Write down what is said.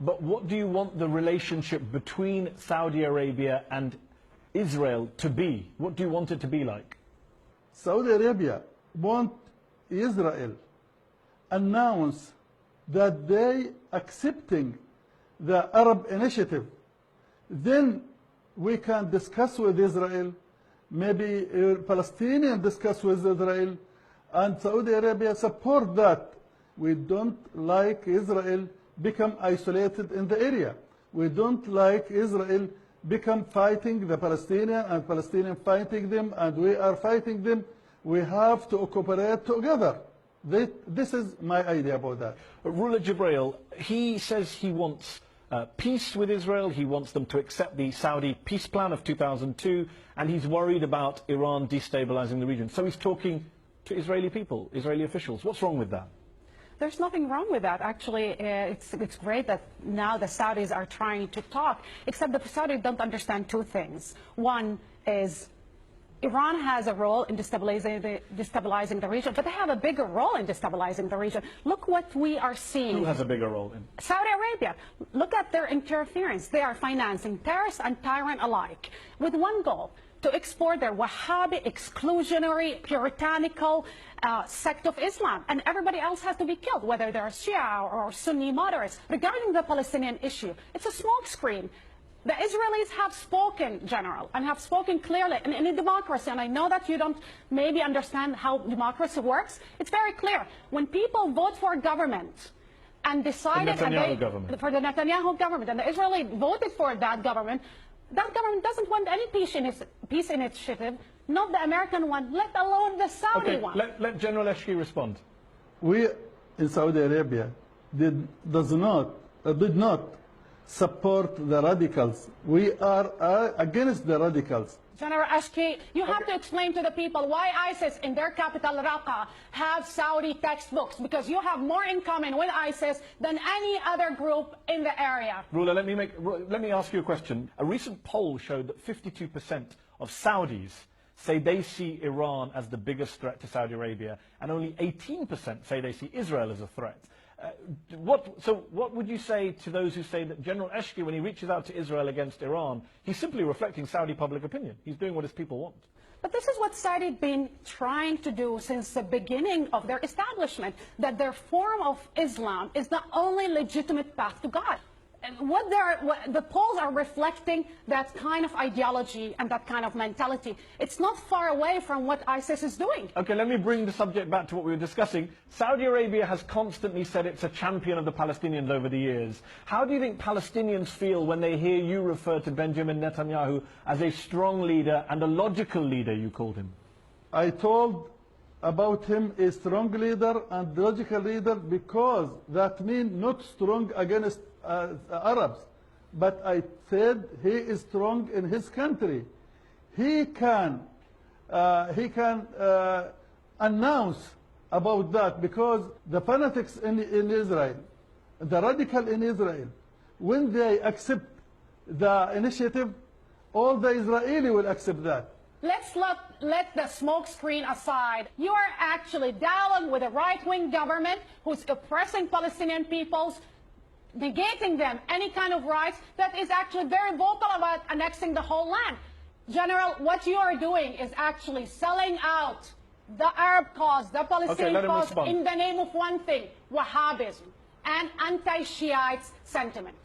But what do you want the relationship between Saudi Arabia and Israel to be? What do you want it to be like? Saudi Arabia want Israel announce that they accepting the Arab initiative. Then we can discuss with Israel, maybe Palestinians discuss with Israel, and Saudi Arabia support that. We don't like Israel become isolated in the area. We don't like Israel become fighting the Palestinian and Palestinian fighting them, and we are fighting them. We have to cooperate together. This is my idea about that. Ruler Jibril, he says he wants peace with Israel. He wants them to accept the Saudi peace plan of 2002, and he's worried about Iran destabilizing the region. So he's talking to Israeli people, Israeli officials. What's wrong with that? There's nothing wrong with that. Actually, it's great that now the Saudis are trying to talk, except the Saudis don't understand two things. One is Iran has a role in destabilizing the region, but they have a bigger role in destabilizing the region. Look what we are seeing. Who has a bigger role in? Saudi Arabia. Look at their interference. They are financing terrorists and tyrant alike with one goal: to export their Wahhabi, exclusionary, puritanical sect of Islam. And everybody else has to be killed, whether they're Shia or Sunni moderates. Regarding the Palestinian issue, it's a smokescreen. The Israelis have spoken, General, and have spoken clearly. And in a democracy, and I know that you don't maybe understand how democracy works, it's very clear. When people vote for a government and decided for the Netanyahu government, and the Israelis voted for that government doesn't want any peace initiative, not the American one, let alone the Saudi one. Let General Eshki respond. We in Saudi Arabia did not support the radicals. We are against the radicals. General Eshki, you have to explain to the people why ISIS in their capital Raqqa have Saudi textbooks, because you have more in common with ISIS than any other group in the area. Ruler, let me ask you a question. A recent poll showed that 52% of Saudis say they see Iran as the biggest threat to Saudi Arabia, and only 18% say they see Israel as a threat. What would you say to those who say that General Eshki, when he reaches out to Israel against Iran, he's simply reflecting Saudi public opinion? He's doing what his people want. But this is what Saudi have been trying to do since the beginning of their establishment, that their form of Islam is the only legitimate path to God. And the polls are reflecting that kind of ideology and that kind of mentality. It's not far away from what ISIS is doing. Okay, let me bring the subject back to what we were discussing. Saudi Arabia has constantly said it's a champion of the Palestinians over the years. How do you think Palestinians feel when they hear you refer to Benjamin Netanyahu as a strong leader and a logical leader, you called him? I told about him a strong leader and logical leader, because that means not strong against Arabs, but I said he is strong in his country. He can announce about that, because the fanatics in Israel, the radical in Israel, when they accept the initiative, all the Israeli will accept that. Let's let the smoke screen aside. You are actually dialoguing with a right-wing government who's oppressing Palestinian peoples, negating them any kind of rights, that is actually very vocal about annexing the whole land. General, what you are doing is actually selling out the Arab cause, the Palestinian cause, in the name of one thing: Wahhabism and anti-Shiite sentiment.